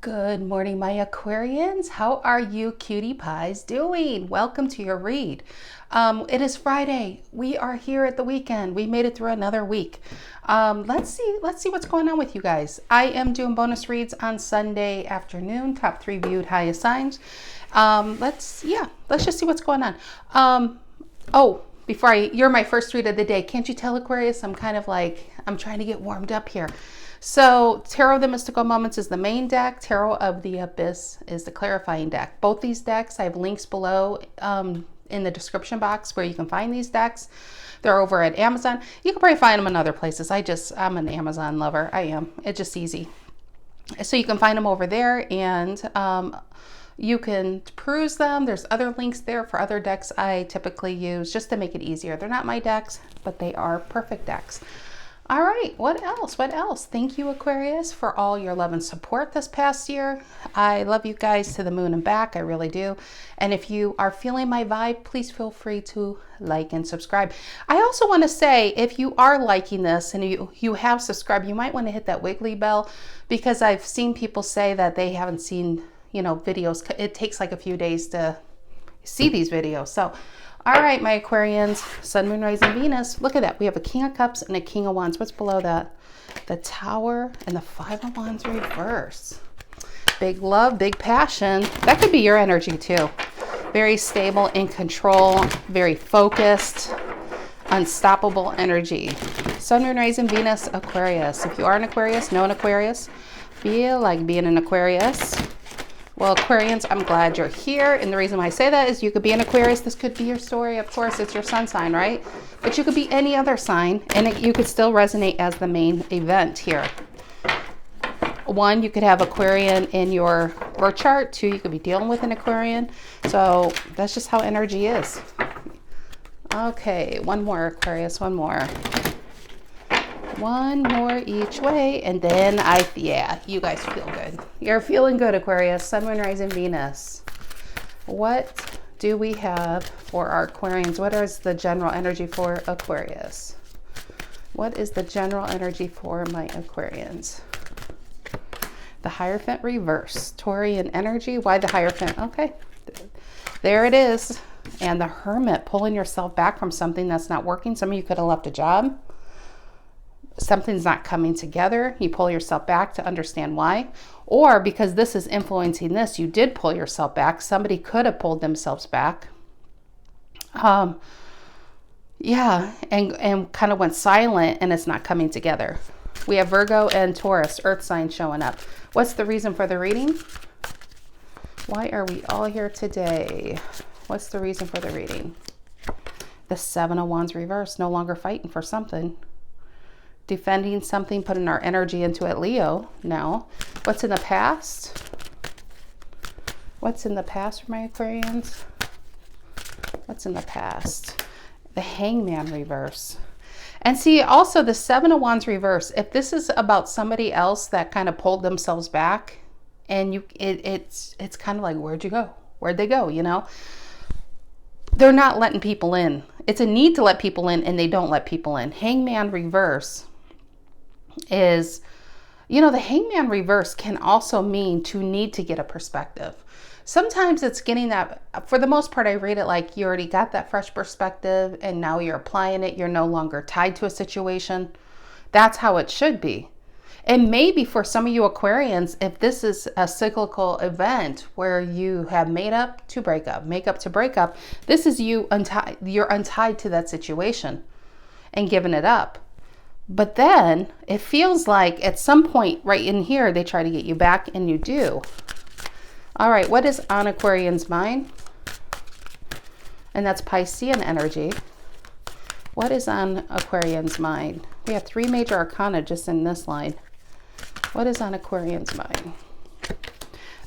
Good morning, my Aquarians. How are you cutie pies doing? Welcome to your read. It is Friday. We are here at the weekend. We made it through another week. Let's see what's going on with you guys. I am doing bonus reads on Sunday afternoon, top 3 viewed, highest signs. Let's just see what's going on. You're my first read of the day. Can't you tell, Aquarius? I'm trying to get warmed up here. So Tarot of the Mystical Moments is the main deck. Tarot of the Abyss is the clarifying deck. Both these decks, I have links below in the description box where you can find these decks. They're over at Amazon. You can probably find them in other places. I'm an Amazon lover. I am. It's just easy. So you can find them over there, and you can peruse them. There's other links there for other decks I typically use just to make it easier. They're not my decks, but they are perfect decks. All right, what else? Thank you, Aquarius, for all your love and support this past year. I love you guys to the moon and back. I really do. And if you are feeling my vibe, please feel free to like and subscribe. I also want to say, if you are liking this and you have subscribed, you might want to hit that wiggly bell, because I've seen people say that they haven't seen, videos. It takes like a few days to see these videos. So all right, my Aquarians, Sun, Moon, Rising, Venus. Look at that. We have a King of Cups and a King of Wands. What's below that? The Tower and the Five of Wands reverse. Big love, big passion. That could be your energy too. Very stable, in control, very focused, unstoppable energy. Sun, Moon, Rising, Venus, Aquarius. If you are an Aquarius, know an Aquarius, feel like being an Aquarius. Well, Aquarians, I'm glad you're here. And the reason why I say that is you could be an Aquarius. This could be your story. Of course, it's your sun sign, right? But you could be any other sign, and you could still resonate as the main event here. 1, you could have Aquarian in your birth chart. 2, you could be dealing with an Aquarian. So that's just how energy is. Okay, one more, Aquarius, one more. One more each way, and then you guys feel good. You're feeling good, Aquarius. Sun, Moon, Rising, Venus. What do we have for our Aquarians? What is the general energy for Aquarius? What is the general energy for my Aquarians? The Hierophant reverse. Taurian energy. Why the Hierophant? Okay, there it is. And the Hermit, pulling yourself back from something that's not working. Some of you could have left a job. Something's not coming together. You pull yourself back to understand why. Or because this is influencing this, you did pull yourself back. Somebody could have pulled themselves back. And kind of went silent, and it's not coming together. We have Virgo and Taurus, earth signs showing up. What's the reason for the reading? Why are we all here today? What's the reason for the reading? The Seven of Wands reverse, no longer fighting for something. Defending something, putting our energy into it. Leo now. What's in the past? What's in the past for my Aquarians? What's in the past? The Hangman reverse. And see, also the Seven of Wands reverse. If this is about somebody else that kind of pulled themselves back, and it's kind of like, where'd you go? Where'd they go? They're not letting people in. It's a need to let people in, and they don't let people in. Hangman reverse is, the Hangman reverse can also mean to need to get a perspective. Sometimes it's getting that, for the most part, I read it like you already got that fresh perspective and now you're applying it. You're no longer tied to a situation. That's how it should be. And maybe for some of you Aquarians, if this is a cyclical event where you have made up to break up, make up to break up, this is you're untied to that situation and giving it up. But then it feels like at some point right in here, they try to get you back, and you do. All right, what is on Aquarian's mind? And that's Piscean energy. What is on Aquarian's mind? We have 3 major arcana just in this line. What is on Aquarian's mind?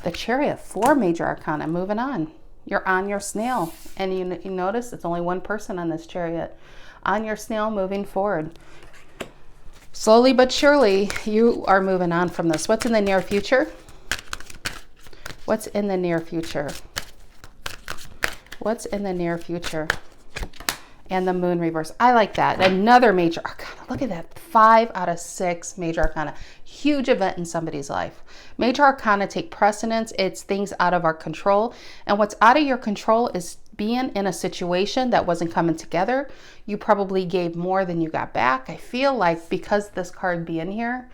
The Chariot, 4 major arcana. Moving on. You're on your snail. And you notice it's only one person on this Chariot. On your snail, moving forward. Slowly but surely, you are moving on from this. What's in the near future? What's in the near future? What's in the near future? and the Moon reverse. I like that. Another major arcana. Look at that. 5 out of 6 major arcana. Huge event in somebody's life. Major arcana take precedence. It's things out of our control. And what's out of your control is being in a situation that wasn't coming together. You probably gave more than you got back. I feel like because this card being here,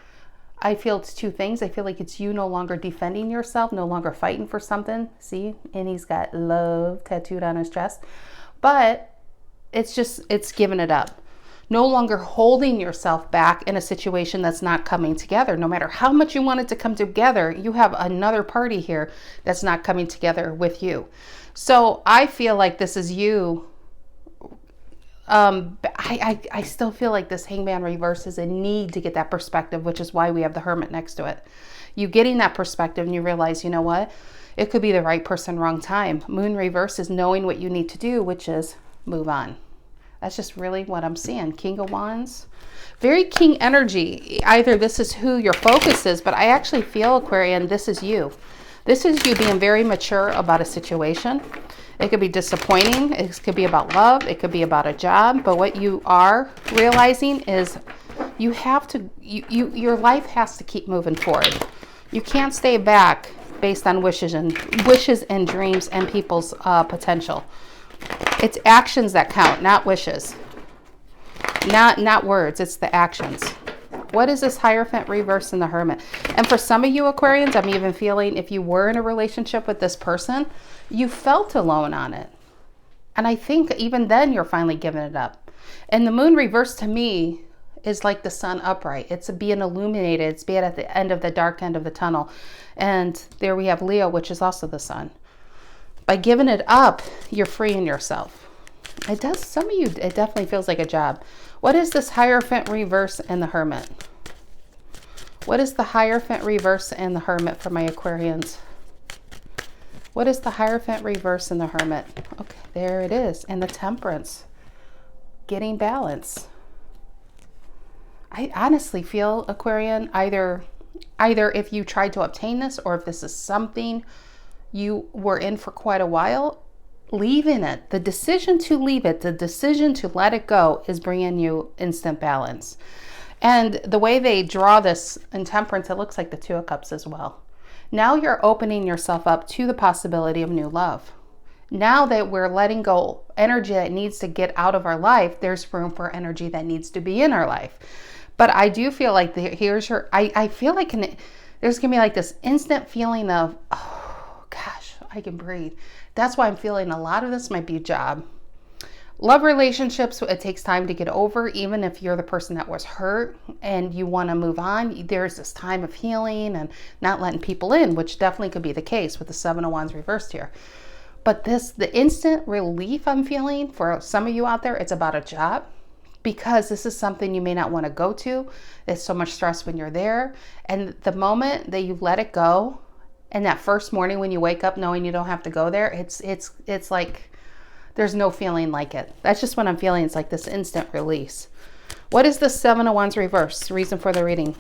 I feel it's two things. I feel like it's you no longer defending yourself, no longer fighting for something. See? And he's got love tattooed on his chest. But it's giving it up. No longer holding yourself back in a situation that's not coming together. No matter how much you want it to come together, you have another party here that's not coming together with you. So I feel like this is you. I still feel like this Hangman reverse is a need to get that perspective, which is why we have the Hermit next to it. You getting that perspective and you realize, you know what? It could be the right person, wrong time. Moon reverse is knowing what you need to do, which is move on. That's just really what I'm seeing. King of Wands. Very king energy. Either this is who your focus is, but I actually feel, Aquarian, this is you. This is you being very mature about a situation. It could be disappointing. It could be about love. It could be about a job. But what you are realizing is you have to, your life has to keep moving forward. You can't stay back based on wishes and dreams and people's potential. It's actions that count, not wishes. Not words. It's the actions. What is this Hierophant reverse in the Hermit? And for some of you Aquarians, I'm even feeling if you were in a relationship with this person, you felt alone on it. And I think even then you're finally giving it up. And the Moon reverse to me is like the sun upright. It's being illuminated. It's being at the end of the dark end of the tunnel. And there we have Leo, which is also the sun. By giving it up, you're freeing yourself. It does, some of you, it definitely feels like a job. What is this Hierophant reverse and the Hermit? What is the Hierophant reverse and the Hermit for my Aquarians? What is the Hierophant reverse and the Hermit? Okay, there it is. And the Temperance. Getting balance. I honestly feel, Aquarian, either if you tried to obtain this or if this is something you were in for quite a while, leaving it, the decision to leave it, the decision to let it go is bringing you instant balance. And the way they draw this in Temperance, it looks like the Two of Cups as well. Now you're opening yourself up to the possibility of new love. Now that we're letting go energy that needs to get out of our life, there's room for energy that needs to be in our life. But I do feel like I feel like there's gonna be like this instant feeling of, oh gosh, I can breathe. That's why I'm feeling a lot of this might be a job. Love relationships, it takes time to get over, even if you're the person that was hurt and you want to move on. There's this time of healing and not letting people in, which definitely could be the case with the Seven of Wands reversed here. But the instant relief I'm feeling for some of you out there, it's about a job, because this is something you may not want to go to. There's so much stress when you're there. And the moment that you let it go, and that first morning when you wake up knowing you don't have to go there, it's like there's no feeling like it. That's just what I'm feeling. It's like this instant release. What is the Seven of Wands reverse? Reason for the reading.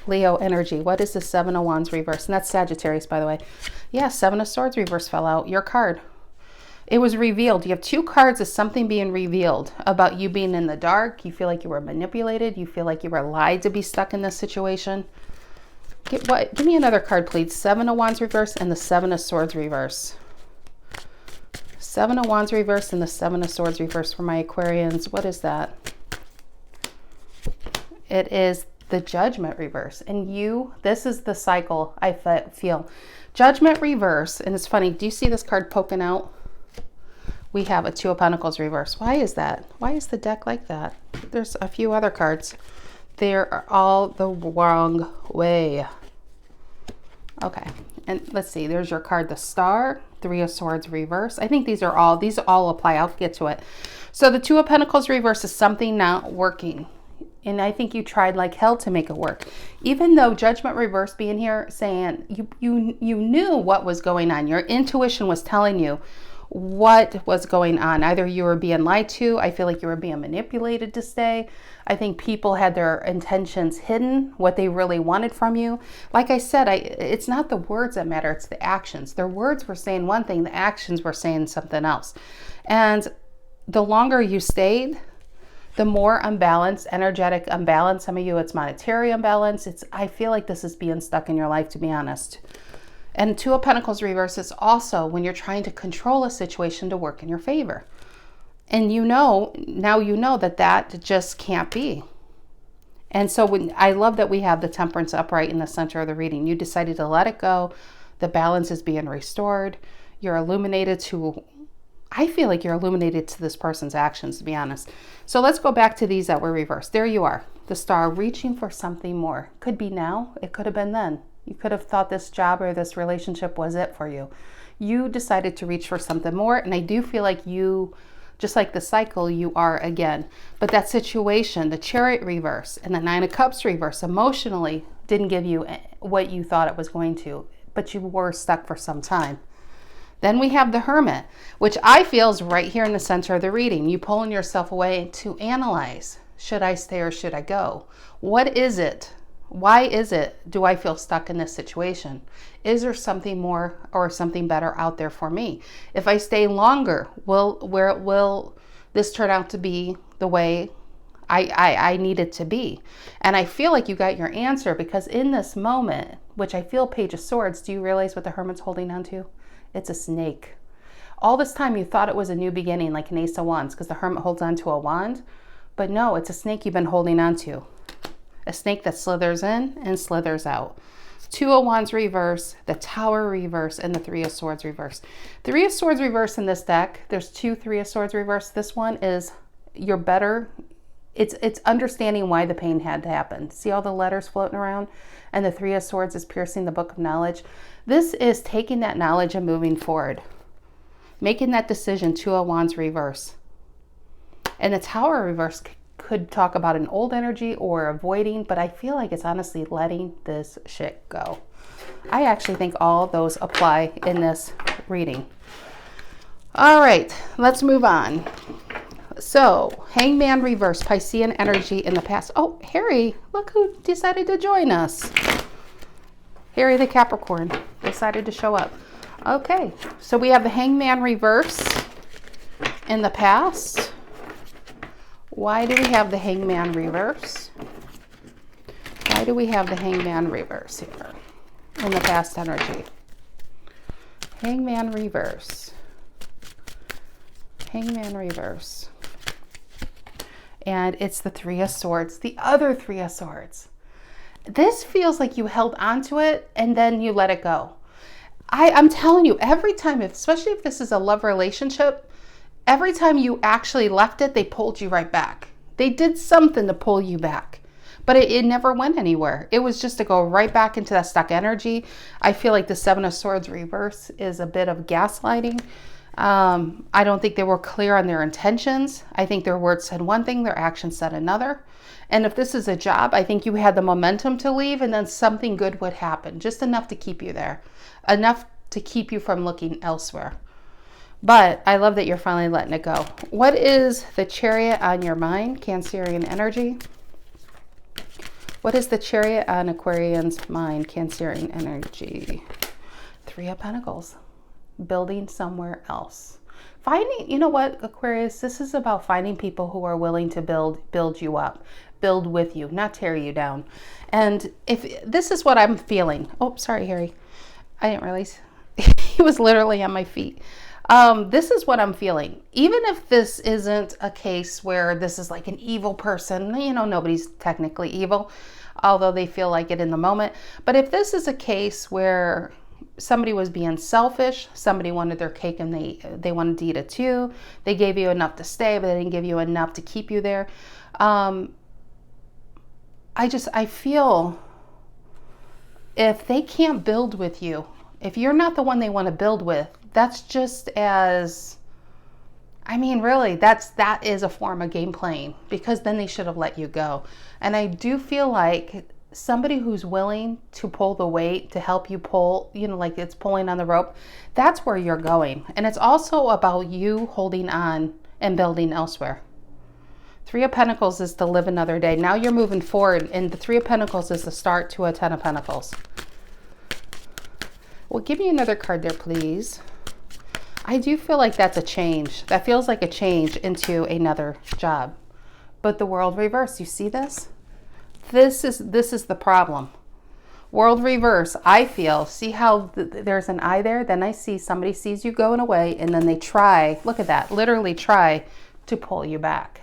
Leo energy. What is the Seven of Wands reverse? And that's Sagittarius, by the way. Yeah, Seven of Swords reverse fell out. Your card. It was revealed. You have two cards of something being revealed about you being in the dark. You feel like you were manipulated. You feel like you were lied to be stuck in this situation. Give me another card, please. Seven of Wands reverse and the Seven of Swords reverse. Seven of Wands reverse and the Seven of Swords reverse for my Aquarians. What is that? It is the Judgment reverse. And this is the cycle I feel. Judgment reverse, and it's funny. Do you see this card poking out? We have a Two of Pentacles reverse. Why is that? Why is the deck like that? There's a few other cards. They're all the wrong way. Okay, and let's see. There's your card, the Star, Three of Swords reverse. I think these all apply. I'll get to it. So the Two of Pentacles reverse is something not working. And I think you tried like hell to make it work. Even though Judgment reverse being here saying you knew what was going on. Your intuition was telling you what was going on. Either you were being lied to. I feel like you were being manipulated to stay. I think people had their intentions hidden, what they really wanted from you. Like I said, it's not the words that matter, it's the actions. Their words were saying one thing, the actions were saying something else. And the longer you stayed, the more unbalanced, energetic unbalance. Some of you, it's monetary imbalance. I feel like this is being stuck in your life, to be honest. And Two of Pentacles reverse is also when you're trying to control a situation to work in your favor. And now you know that just can't be. And so I love that we have the Temperance upright in the center of the reading. You decided to let it go. The balance is being restored. You're illuminated to, I feel like you're illuminated to this person's actions, to be honest. So let's go back to these that were reversed. There you are, the Star, reaching for something more. Could be now, it could have been then. You could have thought this job or this relationship was it for you. You decided to reach for something more, and I do feel like you, just like the cycle, you are again. But that situation, the Chariot reverse and the Nine of Cups reverse, emotionally didn't give you what you thought it was going to, but you were stuck for some time. Then we have the Hermit, which I feel is right here in the center of the reading. You pulling yourself away to analyze. Should I stay or should I go? What is it? Why is it do I feel stuck in this situation? Is there something more or something better out there for me? If I stay longer, will this turn out to be the way I need it to be? And I feel like you got your answer, because in this moment, which I feel Page of Swords, do you realize what the Hermit's holding on to? It's a snake. All this time you thought it was a new beginning, like an Ace of Wands, because the Hermit holds on to a wand. But no, it's a snake you've been holding on to. A snake that slithers in and slithers out. Two of Wands reverse, the Tower reverse, and the Three of Swords reverse. Three of Swords reverse in this deck. There's two Three of Swords reverse. This one is you're better. It's understanding why the pain had to happen. See all the letters floating around? And the Three of Swords is piercing the book of knowledge. This is taking that knowledge and moving forward. Making that decision, Two of Wands reverse. And the Tower reverse could talk about an old energy or avoiding, but I feel like it's honestly letting this shit go. I actually think all those apply in this reading. All right, let's move on. So, Hangman reverse, Piscean energy in the past. Oh, Harry, look who decided to join us. Harry the Capricorn decided to show up. Okay, so we have the Hangman reverse in the past. Why do we have the Hangman reverse? Why do we have the Hangman reverse here in the past energy? Hangman reverse. Hangman reverse. And it's the Three of Swords, the other Three of Swords. This feels like you held onto it and then you let it go. I'm telling you, every time, especially if this is a love relationship, every time you actually left it, they pulled you right back. They did something to pull you back, but it never went anywhere. It was just to go right back into that stuck energy. I feel like the Seven of Swords reverse is a bit of gaslighting. I don't think they were clear on their intentions. I think their words said one thing, their actions said another. And if this is a job, I think you had the momentum to leave and then something good would happen, just enough to keep you there, enough to keep you from looking elsewhere. But I love that you're finally letting it go. What is the Chariot on your mind, Cancerian energy? What is the Chariot on Aquarian's mind, Cancerian energy? Three of Pentacles. Building somewhere else. Finding, you know what, Aquarius, this is about finding people who are willing to build you up, build with you, not tear you down. And if this is what I'm feeling. Oh, sorry, Harry. I didn't realize he was literally on my feet. This is what I'm feeling. Even if this isn't a case where this is like an evil person, you know, nobody's technically evil, although they feel like it in the moment. But if this is a case where somebody was being selfish, somebody wanted their cake and they wanted to eat it too, they gave you enough to stay, but they didn't give you enough to keep you there. I feel if they can't build with you, if you're not the one they want to build with, that's just as, I mean, really, that is a form of game playing, because then they should have let you go. And I do feel like somebody who's willing to pull the weight to help you pull, you know, like it's pulling on the rope, that's where you're going. And it's also about you holding on and building elsewhere. Three of Pentacles is to live another day. Now you're moving forward, and the Three of Pentacles is the start to a Ten of Pentacles. Well, give me another card there, please. I do feel like that's a change. That feels like a change into another job. But the world reverse, you see this? This is the problem. World reverse, I feel, see how there's an eye there? Then I see somebody sees you going away and then they try, look at that, literally try to pull you back.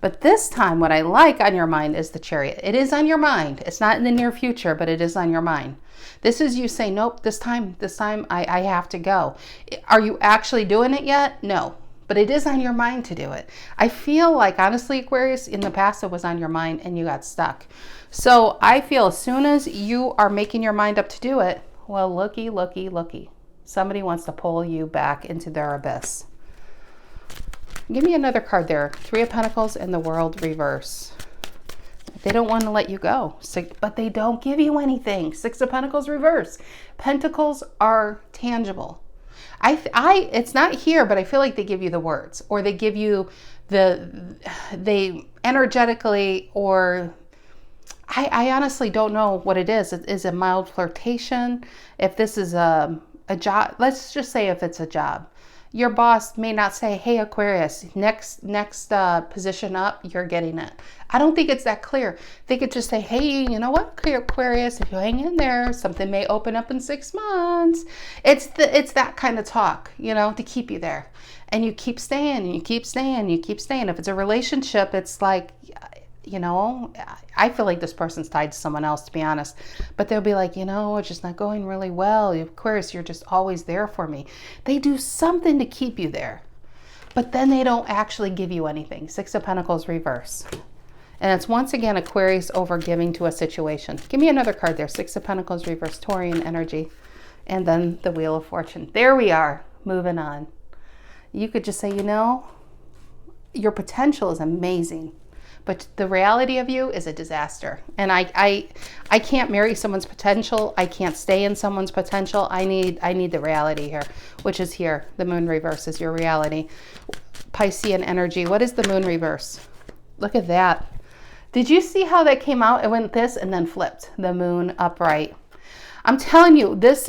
But this time, what I like on your mind is the Chariot. It is on your mind. It's not in the near future, but it is on your mind. This is you saying, nope, this time I have to go. Are you actually doing it yet? No, but it is on your mind to do it. I feel like, honestly, Aquarius, in the past, it was on your mind and you got stuck. So I feel as soon as you are making your mind up to do it, well, looky, looky, looky. Somebody wants to pull you back into their abyss. Give me another card there. Three of Pentacles and the World reverse. They don't want to let you go, but they don't give you anything. Six of Pentacles reverse. Pentacles are tangible. It's not here, but I feel like they give you the words, or they give you they energetically, or I honestly don't know what it is. It is a mild flirtation. If this is a job, let's just say if it's a job. Your boss may not say, hey, Aquarius, next position up, you're getting it. I don't think it's that clear. They could just say, hey, you know what, Aquarius, if you hang in there, something may open up in 6 months. It's that kind of talk, you know, to keep you there. And you keep staying, and you keep staying, and you keep staying. If it's a relationship, it's like, you know, I feel like this person's tied to someone else, to be honest. But they'll be like, you know, it's just not going really well. Aquarius, you're just always there for me. They do something to keep you there. But then they don't actually give you anything. Six of Pentacles reverse. And it's once again Aquarius over giving to a situation. Give me another card there. Six of Pentacles reverse, Taurian energy. And then the Wheel of Fortune. There we are. Moving on. You could just say, you know, your potential is amazing. But the reality of you is a disaster. And I can't marry someone's potential. I can't stay in someone's potential. I need the reality here, which is here. The Moon reverse is your reality. Piscean energy. What is the Moon reverse? Look at that. Did you see how that came out? It went this and then flipped. The Moon upright. I'm telling you, this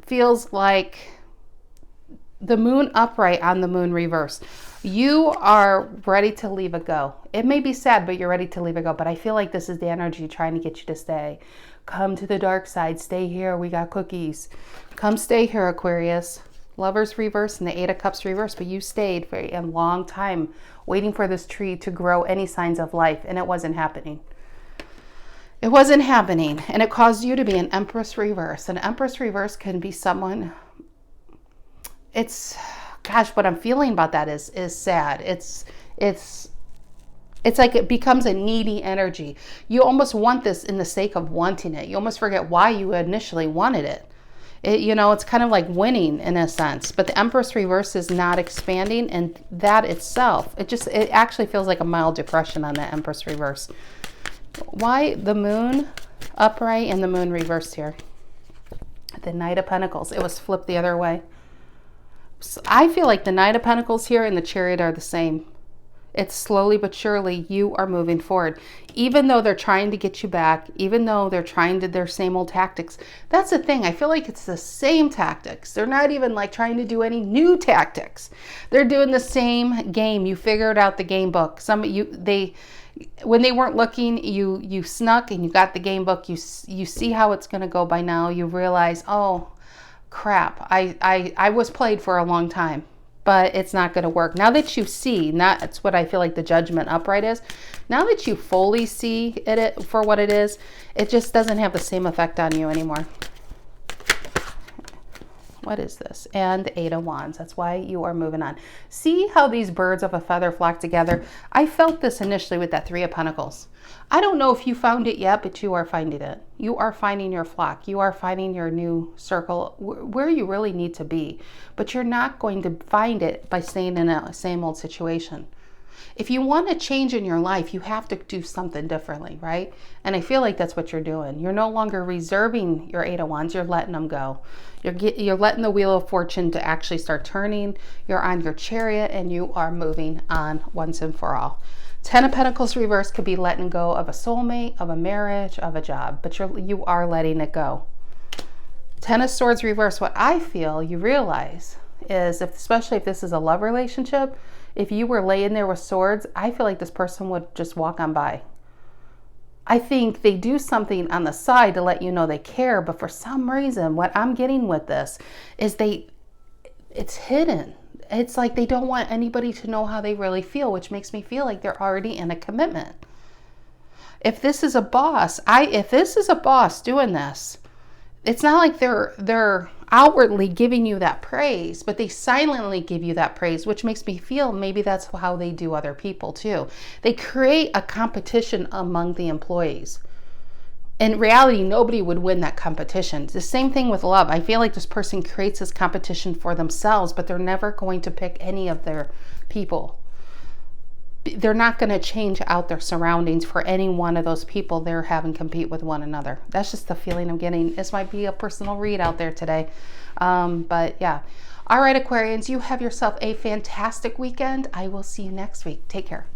feels like the Moon upright on the Moon reverse. You are ready to leave it go. It may be sad, but you're ready to leave it go. But I feel like this is the energy trying to get you to stay. Come to the dark side. Stay here. We got cookies. Come stay here, Aquarius. Lovers reverse and the Eight of Cups reverse. But you stayed for a long time waiting for this tree to grow any signs of life. And it wasn't happening. It wasn't happening. And it caused you to be an Empress reverse. An Empress reverse can be someone... Gosh, what I'm feeling about that is sad. It's like it becomes a needy energy. You almost want this in the sake of wanting it. You almost forget why you initially wanted it. You know, it's kind of like winning in a sense. But the Empress reverse is not expanding, and that itself, it actually feels like a mild depression on that Empress reverse. Why the Moon upright and the Moon reverse here? The Knight of Pentacles. It was flipped the other way. So I feel like the Knight of Pentacles here and the Chariot are the same. It's slowly but surely you are moving forward. Even though they're trying to get you back, even though they're trying to their same old tactics. That's the thing. I feel like it's the same tactics. They're not even like trying to do any new tactics. They're doing the same game. You figured out the game book. When they weren't looking, you snuck and you got the game book. You see how it's going to go by now. You realize, oh, crap, I was played for a long time, but it's not going to work. Now that you see, that's what I feel like the Judgment upright is. Now that you fully see it for what it is, it just doesn't have the same effect on you anymore. What is this? And the Eight of Wands. That's why you are moving on. See how these birds of a feather flock together? I felt this initially with that Three of Pentacles. I don't know if you found it yet, but you are finding it. You are finding your flock. You are finding your new circle where you really need to be. But you're not going to find it by staying in a same old situation. If you want to change in your life, you have to do something differently, right? And I feel like that's what you're doing. You're no longer reserving your Eight of Wands. You're letting them go. You're letting the Wheel of Fortune to actually start turning. You're on your Chariot and you are moving on once and for all. Ten of Pentacles reverse could be letting go of a soulmate, of a marriage, of a job, but you are letting it go. Ten of Swords reverse, what I feel, you realize is, especially if this is a love relationship, if you were laying there with swords, I feel like this person would just walk on by. I think they do something on the side to let you know they care, but for some reason, what I'm getting with this is it's hidden. It's like they don't want anybody to know how they really feel, which makes me feel like they're already in a commitment. If this is a boss, if this is a boss doing this, it's not like they're outwardly giving you that praise, but they silently give you that praise, which makes me feel maybe that's how they do other people too. They create a competition among the employees. In reality, nobody would win that competition. It's the same thing with love. I feel like this person creates this competition for themselves, but they're never going to pick any of their people. They're not going to change out their surroundings for any one of those people they're having compete with one another. That's just the feeling I'm getting. This might be a personal read out there today. But yeah. All right, Aquarians, you have yourself a fantastic weekend. I will see you next week. Take care.